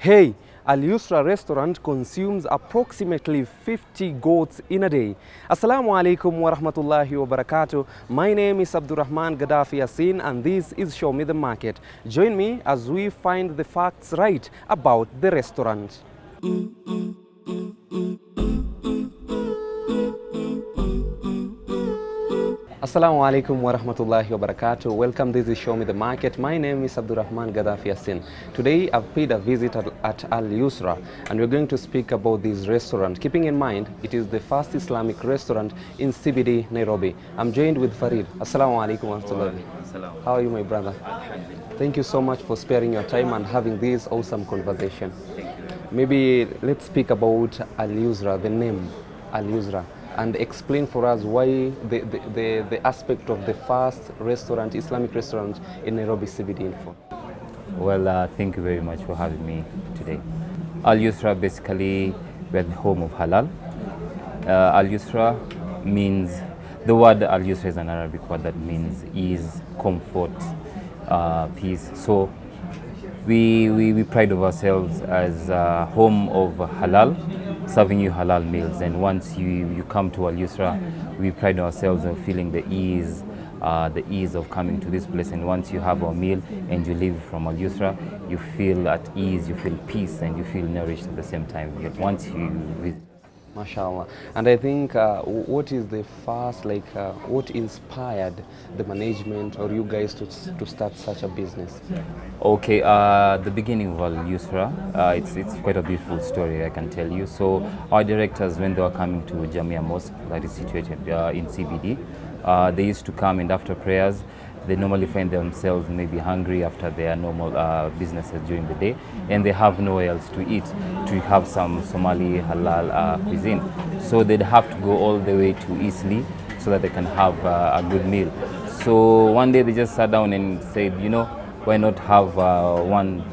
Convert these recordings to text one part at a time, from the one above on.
Hey, Al-yusra Restaurant consumes approximately 50 goats in a day. Assalamu alaikum wa rahmatullahi wa barakatuh. My name is Abdurrahman Gaddafi Yassin and this is Show Me the Market. Join me as we find the facts right about the restaurant. Assalamu alaikum wa rahmatullahi wa barakatuh. Welcome, this is Show Me the Market. My name is Abdurrahman Gaddafi Yassin. Today I've paid a visit at Al-Yusra and we're going to speak about this restaurant. Keeping in mind, it is the first Islamic restaurant in CBD, Nairobi. I'm joined with Farid. Assalamu alaikum wa rahmatullahi. How are you, my brother? Thank you so much for sparing your time and having this awesome conversation. Thank you. Maybe let's speak about Al-Yusra, the name Al-Yusra, and explain for us why the aspect of the first restaurant, Islamic restaurant in Nairobi CBD info. Well, thank you very much for having me today. Al-Yusra, basically, we're the home of halal. Al-Yusra means, the word Al-Yusra is an Arabic word that means ease, comfort, peace. So we pride of ourselves as a home of halal, serving you halal meals. And once you come to Al-Yusra, we pride ourselves on feeling the ease of coming to this place. And once you have a meal and you leave from Al-Yusra, you feel at ease, you feel peace, and you feel nourished at the same time. Once you visit. MashaAllah. And I think what is the first, what inspired the management or you guys to start such a business? Okay, the beginning of Al-Yusra, it's quite a beautiful story, I can tell you. So our directors, when they were coming to Jamia Mosque, that is situated in CBD, they used to come, and after prayers, they normally find themselves maybe hungry after their normal businesses during the day, and they have nowhere else to eat, to have some Somali halal cuisine. So they'd have to go all the way to Eastleigh so that they can have a good meal. So one day they just sat down and said, why not have one,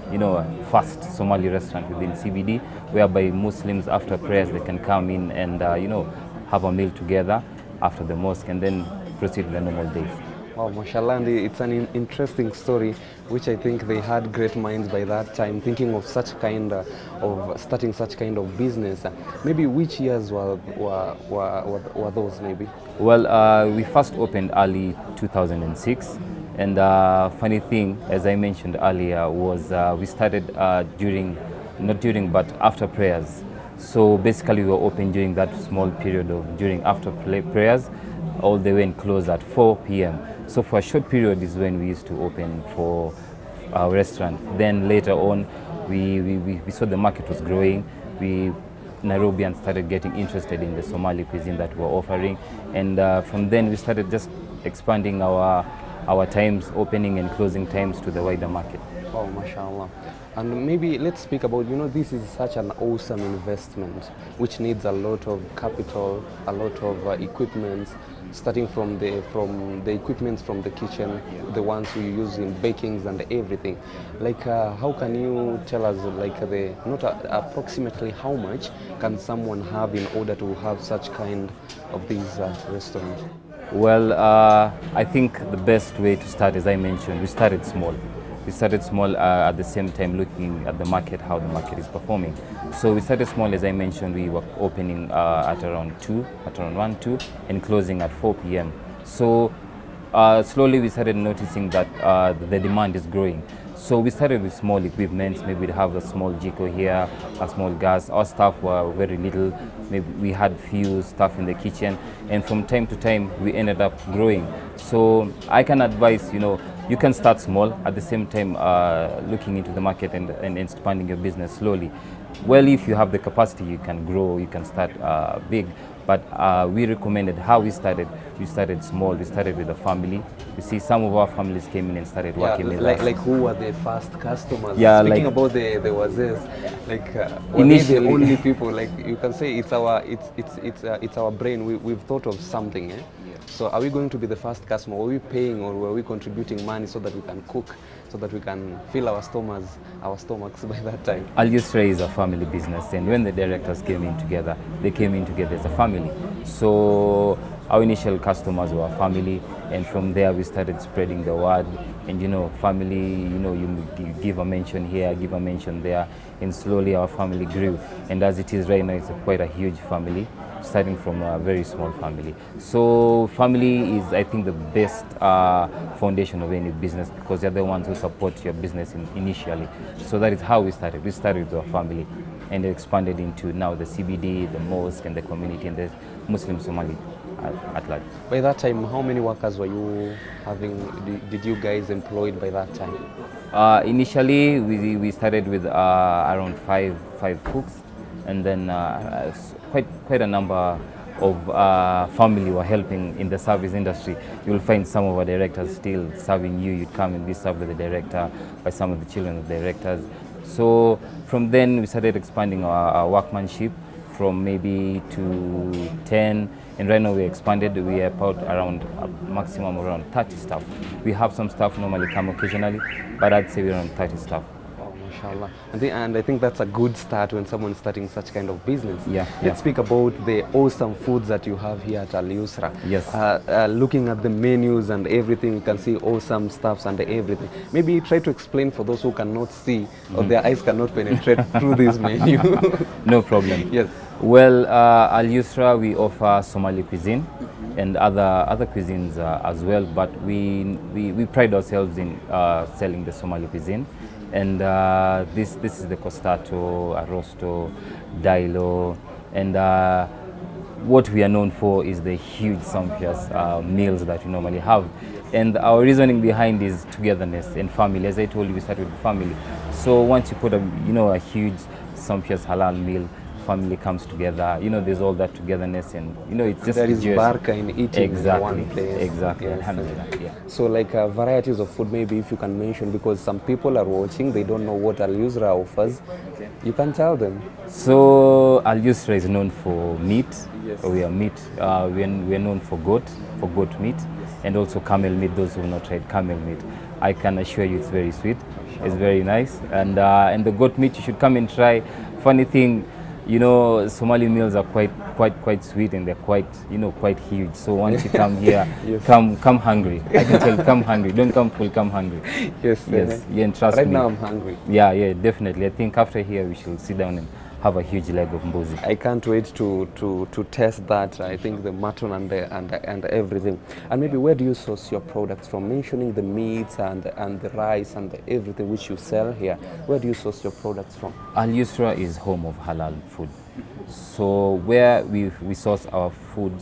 fast Somali restaurant within CBD, whereby Muslims after prayers they can come in and have a meal together after the mosque and then proceed with the normal days. Wow, mashallah, and it's an interesting story, which I think they had great minds by that time, thinking of such kind of starting such kind of business. Maybe which years were those? Maybe. Well, we first opened early 2006, and funny thing, as I mentioned earlier, was we started but after prayers. So basically, we were open during that small period of after prayers, all the way and close at 4 p.m. So for a short period is when we used to open for our restaurant. Then later on, we saw the market was growing. Nairobians started getting interested in the Somali cuisine that we're offering. And from then we started just expanding our times, opening and closing times to the wider market. Oh, mashallah. And maybe let's speak about, this is such an awesome investment, which needs a lot of capital, a lot of equipment, starting from the equipment from the kitchen, the ones we use in bakings and everything. How can you tell us, approximately how much can someone have in order to have such kind of these restaurants? Well, I think the best way to start, as I mentioned, we started small. We started small at the same time looking at the market, how the market is performing. So we started small, as I mentioned, we were opening at around 1, 2, and closing at 4 p.m. So slowly we started noticing that the demand is growing. So we started with small equipment. Maybe we'd have a small jiko here, a small gas. Our staff were very little. Maybe we had few staff in the kitchen. And from time to time, we ended up growing. So I can advise, you can start small, at the same time looking into the market and expanding your business slowly. Well, if you have the capacity, you can grow, you can start big. But we recommended how we started. We started small, we started with a family. You see, some of our families came in and started working with us. Like who were the first customers? Yeah, Speaking about the wazes, were they the only people? You can say it's our brain. We've thought of something. Eh? Yeah. So are we going to be the first customer? Were we paying or were we contributing money so that we can cook, so that we can fill our stomachs by that time? Al-Yusra is a family business, and when the directors came in together, they came in together as a family. So our initial customers were family, and from there we started spreading the word. And family, you give a mention here, give a mention there, and slowly our family grew. And as it is right now, it's quite a huge family, starting from a very small family. So family is, I think, the best foundation of any business, because they're the ones who support your business initially. So that is how we started. We started with our family and expanded into now the CBD, the mosque, and the community, and the Muslim Somali at large. By that time, how many workers were you having? Did you guys employed by that time? Initially, we started with around five cooks, and then quite a number of family were helping in the service industry. You will find some of our directors still serving you. You'd come and be served by the director, by some of the children of the directors. So from then we started expanding our workmanship from maybe to 10, and right now we expanded. We are about around a maximum around 30 staff. We have some staff normally come occasionally, but I'd say we're around 30 staff. Mashallah. And I think that's a good start when someone's starting such kind of business. Yeah. Let's speak about the awesome foods that you have here at Al-Yusra. Yes. Looking at the menus and everything, you can see awesome stuffs and everything. Maybe try to explain for those who cannot see or their eyes cannot penetrate through this menu. No problem. Yes. Well, Al-Yusra, we offer Somali cuisine and other cuisines as well, but we pride ourselves in selling the Somali cuisine. And this is the costato, arrosto, dailo, and what we are known for is the huge sumptuous meals that we normally have. And our reasoning behind is togetherness and family. As I told you, we started with family. So once you put a huge sumptuous halal meal, family comes together. There's all that togetherness, and it's just there is baraka in eating exactly, in one place. Exactly. Yes. Alhamdulillah. Yeah. So varieties of food, maybe if you can mention, because some people are watching, they don't know what Al-Yusra offers. Okay. You can tell them. So Al-Yusra is known for meat. Yes. We are meat. We are known for goat meat, and also camel meat. Those who have not tried camel meat, I can assure you it's very sweet. It's very nice, and the goat meat you should come and try. Funny thing, Somali meals are quite sweet, and they're quite huge. So once you come here, yes. come hungry. I can tell you, come hungry. Don't come full, come hungry. Yes. Yeah, and trust right me. Right now I'm hungry. Yeah, definitely. I think after here we should sit down and have a huge leg of mbuzi. I can't wait to test that. I think the mutton and everything. And maybe where do you source your products from? Mentioning the meats and the rice and everything which you sell here. Where do you source your products from? Al-Yusra is home of halal food. So where we source our food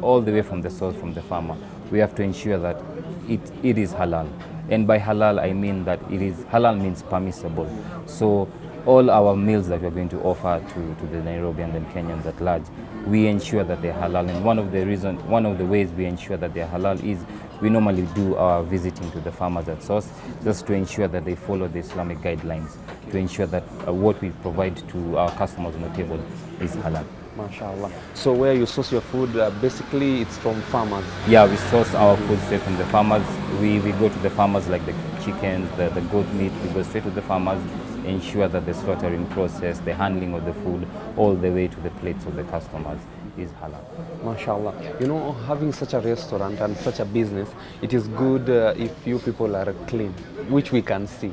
all the way from the source, from the farmer, we have to ensure that it is halal. And by halal I mean that halal means permissible. So all our meals that we're going to offer to the Nairobians and Kenyans at large, we ensure that they're halal. And one of the ways we ensure that they're halal is we normally do our visiting to the farmers at source, just to ensure that they follow the Islamic guidelines, to ensure that what we provide to our customers on the table is halal. MashaAllah. So where you source your food, basically it's from farmers? Yeah, we source our food straight from the farmers. We go to the farmers, like the chickens, the goat meat, we go straight to the farmers, ensure that the slaughtering process, the handling of the food, all the way to the plates of the customers is halal. MashaAllah. Having such a restaurant and such a business, it is good if you people are clean, which we can see,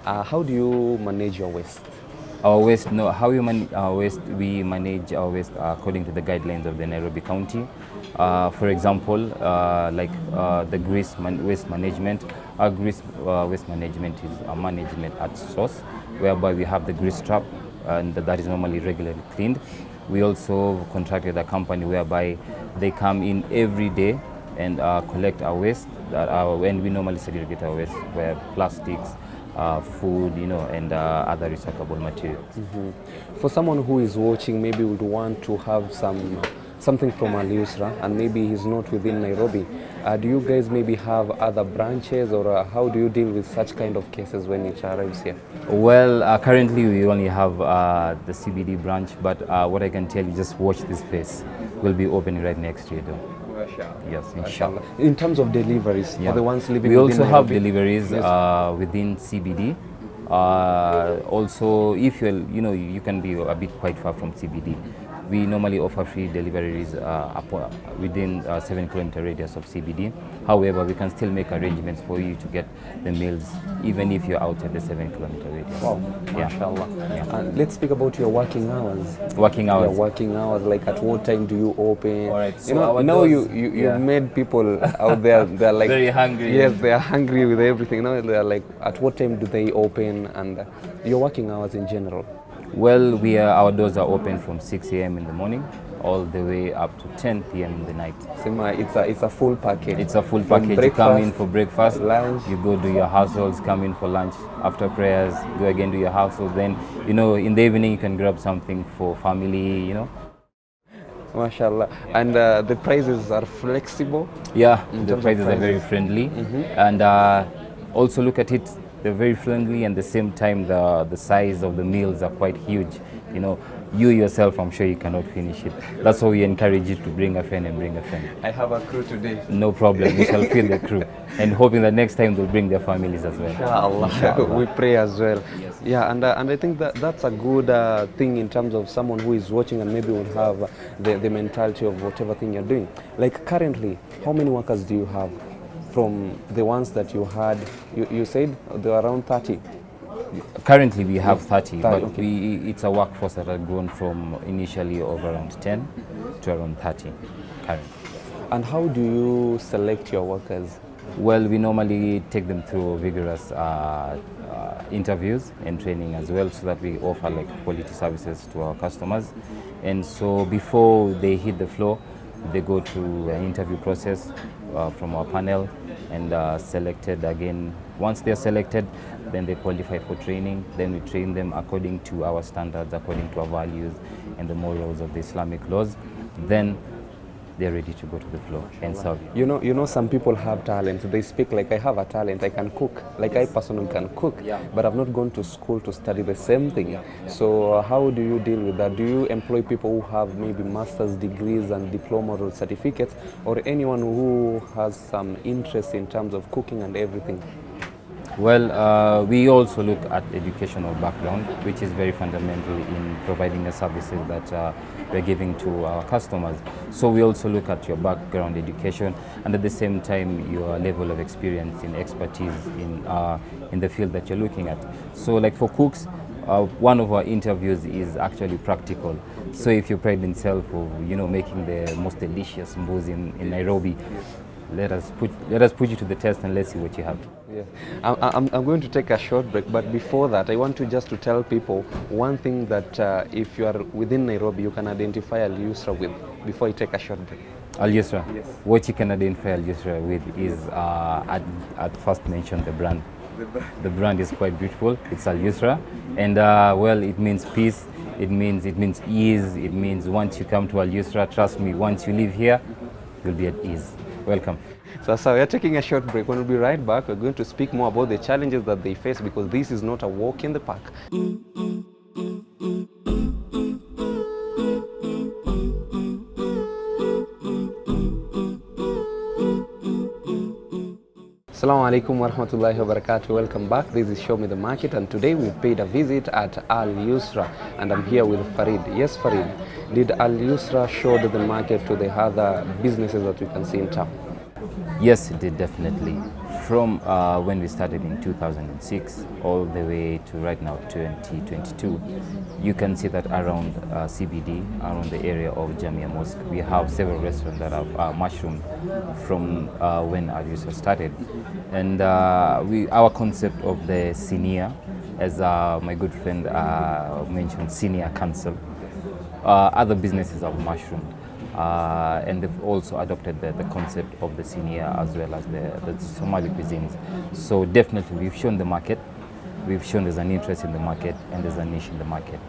How do you manage your waste? Our waste, no, how we manage our waste, we manage our waste according to the guidelines of the Nairobi County. For example, the waste management, our grease waste management is a management at source, whereby we have the grease trap, and that is normally regularly cleaned. We also contracted a company whereby they come in every day and collect our waste, and we normally segregate our waste, where plastics, food, and other recyclable materials. Mm-hmm. For someone who is watching, maybe would want to have something from Al-Yusra, and maybe he's not within Nairobi, do you guys maybe have other branches, or how do you deal with such kind of cases when it arrives here? Well, currently we only have the CBD branch, but what I can tell you, just watch this space. We'll be opening right next year, though. Yes, inshallah. In terms of deliveries, for the ones living we within also have Nairobi? deliveries within CBD. Also, if you can be a bit quite far from CBD, we normally offer free deliveries within 7 kilometer radius of CBD. However, we can still make arrangements for you to get the meals even if you're outside the 7 kilometer radius. Wow, mashallah. Let's speak about your working hours. Working hours. Yeah, working hours. Like at what time do you open? All right. You So know, our now doors- you've made people out there. They're like Very hungry. Yes, they are hungry with everything. Now they're like, at what time do they open? And your working hours in general. Well, our doors are open from 6 a.m. in the morning all the way up to 10 p.m. in the night. Sima, it's a full package. It's a full From package. You come in breakfast, for breakfast, lunch. you go do your households, come in for lunch, after prayers, go again do your household. Then, you know, in the evening you can grab something for family, you know. Mashallah. And the prices are flexible. Yeah, In the terms of prices are very prices. friendly. And also look at it, they're very friendly, and at the same time the size of the meals are quite huge. You know, you yourself, I'm sure you cannot finish it. That's why we encourage you to bring a friend and bring a friend. I have a crew today. No problem, we shall fill the crew. And hoping that next time they'll bring their families as well. Inshallah. We pray as well. Yeah, and I think that's a good thing in terms of someone who is watching and maybe will have the mentality of whatever thing you're doing. Like currently, how many workers do you have? From the ones that you had, you said they were around 30. Currently we have 30, but okay. it's a workforce that has grown from initially of around 10 to around 30 currently. And how do you select your workers? Well, we normally take them through vigorous interviews and training as well, so that we offer like quality services to our customers. And so before they hit the floor, they go through an interview process from our panel and selected again. Once they're selected, then they qualify for training. Then we train them according to our standards, according to our values and the morals of the Islamic laws. Then they're ready to go to the floor and serve. You know, some people have talent. They speak like, I have a talent, I can cook. Like I personally can cook, but I've not gone to school to study the same thing. So how do you deal with that? Do you employ people who have maybe master's degrees and diploma or certificates, or anyone who has some interest in terms of cooking and everything? Well, we also look at educational background, which is very fundamental in providing the services that we're giving to our customers. So we also look at your background education and at the same time your level of experience in expertise in the field that you're looking at. So like for cooks, one of our interviews is actually practical. So if you pride yourself of making the most delicious mbuzi in Nairobi, let us put you to the test and let's see what you have. Yeah. I'm going to take a short break, but before that, I want to tell people one thing that if you are within Nairobi, you can identify Al-Yusra with before you take a short break. Al-Yusra? Yes. What you can identify Al-Yusra with is, at first mention the brand. The brand is quite beautiful. It's Al-Yusra, and well, it means peace. It means ease. It means once you come to Al-Yusra, trust me, once you live here, you'll be at ease. Welcome. So we are taking a short break. When we'll be right back, we're going to speak more about the challenges that they face, because this is not a walk in the park. Assalamu alaikum wa rahmatullahi wa barakatuh. Welcome back. This is Show Me the Market, and today we've paid a visit at Al-Yusra, and I'm here with Farid. Yes, Farid, did Al-Yusra show the market to the other businesses that we can see in town? Yes, it did, definitely. From when we started in 2006 all the way to right now 2022, you can see that around CBD, around the area of Jamia Mosque, we have several restaurants that have mushroomed from when Al-Yusra started. And our concept of the senior, as my good friend mentioned, senior council, other businesses have mushroomed. And they've also adopted the concept of the senior as well as the Somali cuisines. So definitely we've shown the market, we've shown there's an interest in the market and there's a niche in the market.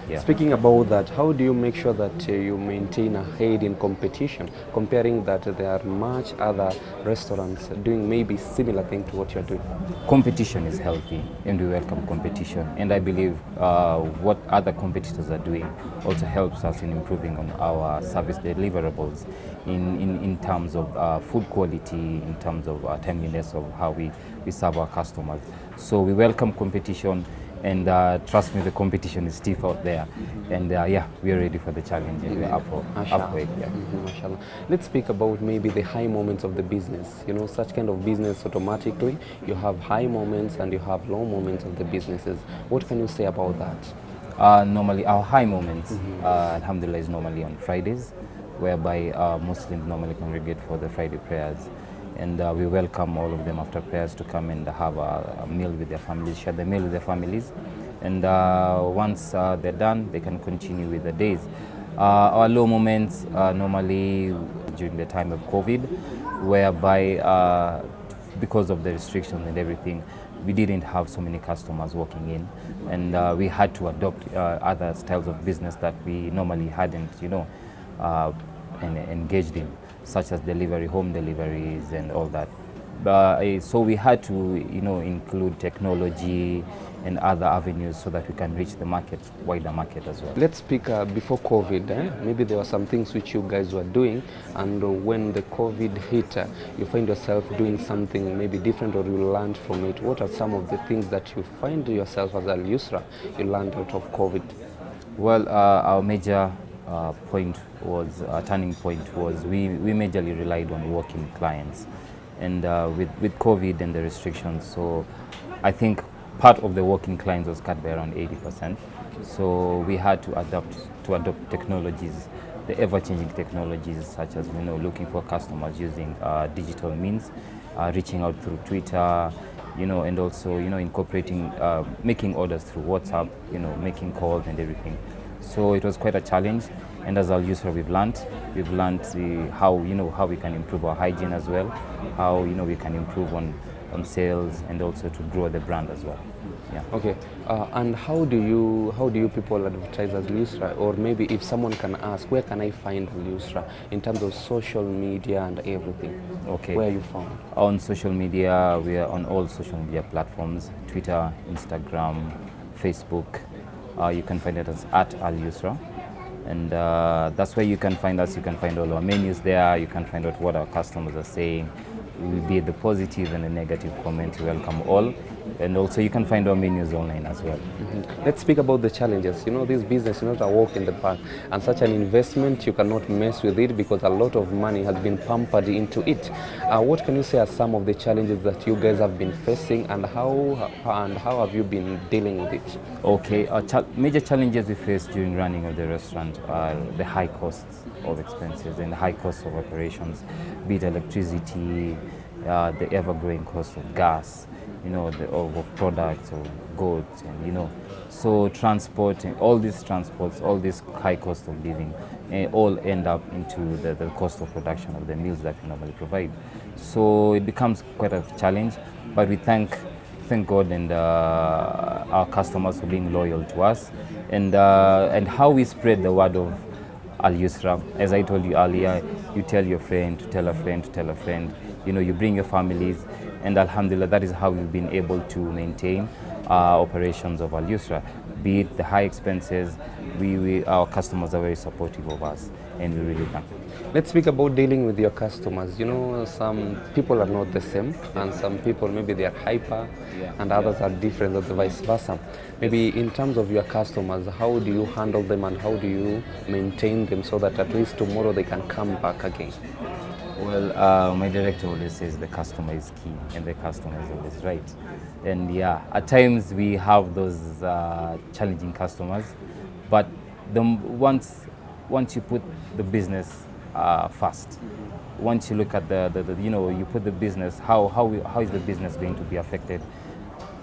Yeah. Speaking about that, how do you make sure that you maintain a head in competition, comparing that there are much other restaurants doing maybe similar thing to what you're doing? Competition is healthy and we welcome competition, and I believe what other competitors are doing also helps us in improving on our service deliverables in terms of food quality, in terms of timeliness of how we serve our customers. So we welcome competition, And trust me, the competition is stiff out there. And yeah, we are ready for the challenge and we're up for it. Yeah. Mashallah. Let's speak about maybe the high moments of the business. You know, such kind of business automatically, you have high moments and you have low moments of the businesses. What can you say about that? Normally, our high moments, alhamdulillah, is normally on Fridays, whereby Muslims normally congregate for the Friday prayers. And we welcome all of them after prayers to come and have a meal with their families, share the meal with their families. And once they're done, they can continue with the days. Our low moments normally during the time of COVID, whereby because of the restrictions and everything, we didn't have so many customers walking in, and we had to adopt other styles of business that we normally hadn't, engaged in, such as delivery, home deliveries, and all that. So we had to, include technology and other avenues so that we can reach the market, wider market as well. Let's speak before COVID. Maybe there were some things which you guys were doing, and when the COVID hit, you find yourself doing something maybe different, or you learned from it. What are some of the things that you find yourself as Al-yusra you learned out of COVID? Well, our major turning point was we majorly relied on walk-in clients, and with COVID and the restrictions, so I think part of the walk-in clients was cut by around 80%. So we had to adopt technologies, the ever-changing technologies, such as looking for customers using digital means, reaching out through Twitter, and also incorporating, making orders through WhatsApp, making calls and everything. So it was quite a challenge, and as Al-yusra we've learned how we can improve our hygiene as well, how we can improve on sales, and also to grow the brand as well. Yeah. Okay. And how do you people advertise Al-yusra, or maybe if someone can ask, where can I find Al-yusra in terms of social media and everything? Okay. Where are you found? On social media, we are on all social media platforms: Twitter, Instagram, Facebook. You can find it as @Al-yusra, and that's where you can find us. You can find all our menus there. You can find out what our customers are saying. Be it the positive and the negative comments, we welcome all. And also you can find our menus online as well. Let's speak about the challenges. This business is not a walk in the park, and such an investment, you cannot mess with it because a lot of money has been pampered into it. What can you say are some of the challenges that you guys have been facing, and how have you been dealing with it? Okay, major challenges we face during running of the restaurant are the high costs of expenses and the high costs of operations, be it electricity, the ever-growing cost of gas, of products or goods, and so transporting all these transports, all this high cost of living, all end up into the cost of production of the meals that we normally provide. So it becomes quite a challenge, but we thank God and our customers for being loyal to us, and how we spread the word of Al-yusra. As I told you earlier, you tell your friend to tell a friend to tell a friend. You bring your families, and alhamdulillah, that is how we've been able to maintain operations of Al-yusra. Be it the high expenses, our customers are very supportive of us, and we really thank them. Let's speak about dealing with your customers. Some people are not the same, and some people maybe they are hyper, and others are different, or the vice versa. Maybe in terms of your customers, how do you handle them, and how do you maintain them so that at least tomorrow they can come back again? Well, my director always says the customer is key, and the customer is always right. And yeah, at times we have those challenging customers, but once you put the business first, once you look at you put the business, how is the business going to be affected?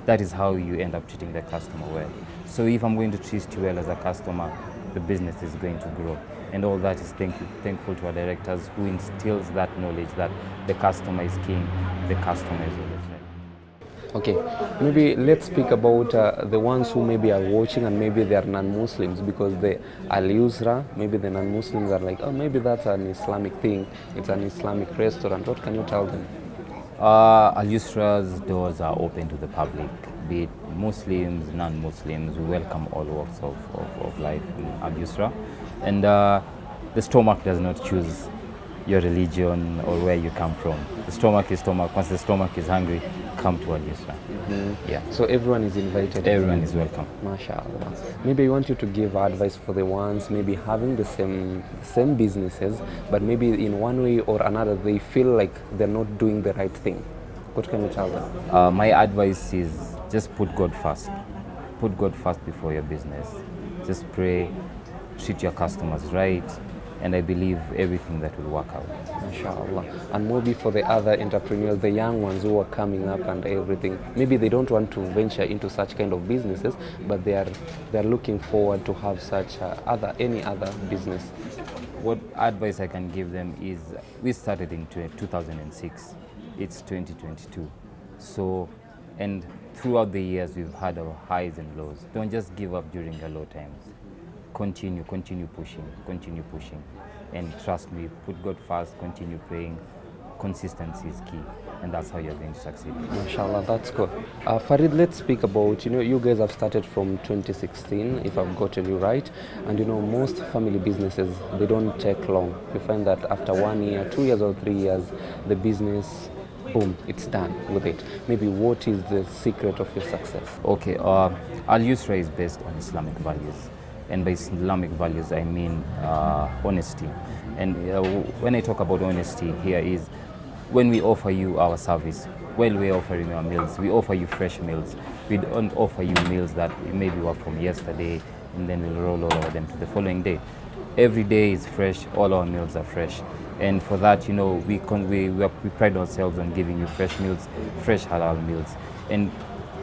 That is how you end up treating the customer well. So if I'm going to treat you well as a customer, the business is going to grow. And all that is thankful to our directors, who instills that knowledge that the customer is king, the customer is always right. Okay, maybe let's speak about the ones who maybe are watching and maybe they are non-Muslims, because the Al-yusra, maybe the non-Muslims are like, oh, maybe that's an Islamic thing, it's an Islamic restaurant. What can you tell them? Al-yusra's doors are open to the public, be it Muslims, non-Muslims. We welcome all walks of life in Al-yusra. And the stomach does not choose, your religion or where you come from. The stomach is stomach. Once the stomach is hungry, come to Al-Yusra. Yeah. So everyone is invited. Everyone is welcome. MashaAllah. Maybe I want you to give advice for the ones maybe having the same businesses, but maybe in one way or another they feel like they're not doing the right thing. What can you tell them? My advice is just put God first. Put God first before your business. Just pray, treat your customers right, and I believe everything that will work out. MashaAllah. And maybe for the other entrepreneurs, the young ones who are coming up and everything, maybe they don't want to venture into such kind of businesses, but they are looking forward to have such any other business. What advice I can give them is, we started in 2006. It's 2022. So, and throughout the years we've had our highs and lows. Don't just give up during your low times. Continue pushing, and trust me, put God first, continue praying. Consistency is key, and that's how you're going to succeed. MashaAllah, that's good. Farid, let's speak about, you guys have started from 2016, if I've gotten you right, and most family businesses, they don't take long. You find that after 1 year, 2 years or 3 years, the business, boom, it's done with it. Maybe what is the secret of your success? Okay, Al-Yusra is based on Islamic values. And by Islamic values, I mean honesty. And when I talk about honesty here is, when we offer you our service, while we're offering our meals, we offer you fresh meals. We don't offer you meals that maybe were from yesterday and then we'll roll over them to the following day. Every day is fresh, all our meals are fresh. And for that, we pride ourselves on giving you fresh meals, fresh halal meals. And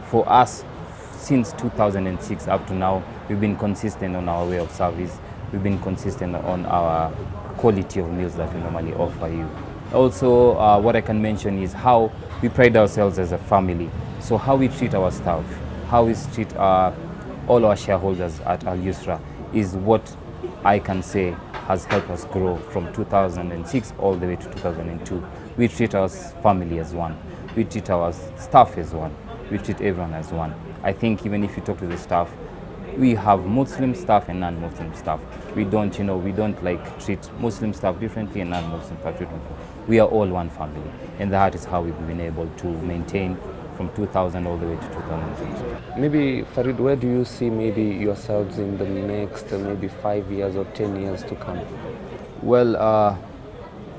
for us, since 2006 up to now, we've been consistent on our way of service. We've been consistent on our quality of meals that we normally offer you. Also, what I can mention is how we pride ourselves as a family. So how we treat our staff, how we treat all our shareholders at Al-Yusra is what I can say has helped us grow from 2006 all the way to 2002. We treat our family as one. We treat our staff as one. We treat everyone as one. I think even if you talk to the staff, we have Muslim staff and non-Muslim staff. We don't treat Muslim staff differently and non-Muslim staff differently. We are all one family, and that is how we've been able to maintain from 2000 all the way to 2020. Maybe Farid, where do you see maybe yourselves in the next maybe 5 years or 10 years to come? Well,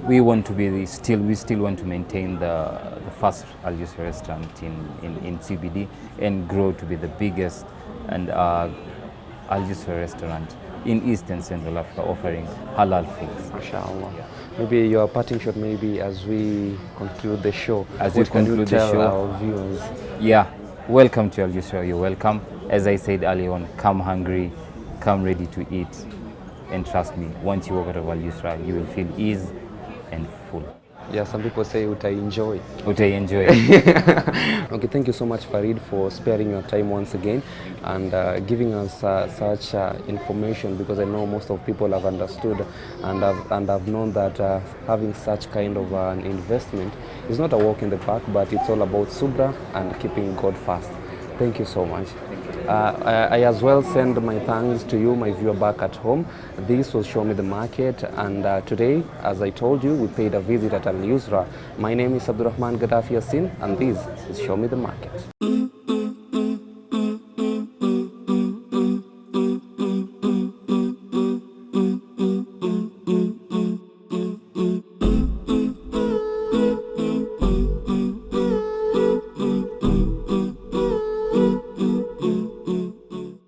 we want to be we still want to maintain the first Al-yusra Restaurant in CBD and grow to be the biggest and Al-yusra Restaurant in East and Central Africa offering halal foods. MashaAllah. Yeah. Maybe your parting shot, maybe as we conclude the show. As we conclude the show, our viewers? Yeah, welcome to Al-Yusra. You're welcome. As I said earlier on, come hungry, come ready to eat, and trust me, once you walk out of Al-Yusra, you will feel ease and full. Yeah, some people say utai enjoy. Utai enjoy. Okay, thank you so much, Farid, for sparing your time once again and giving us such information, because I know most of people have understood and have known that having such kind of an investment is not a walk in the park, but it's all about subra and keeping God first. Thank you so much. I as well send my thanks to you, my viewer back at home. This was Show Me the Market, and today, as I told you, we paid a visit at Al-Yusra. My name is Abdurrahman Gaddafi Yassin, and this is Show Me the Market.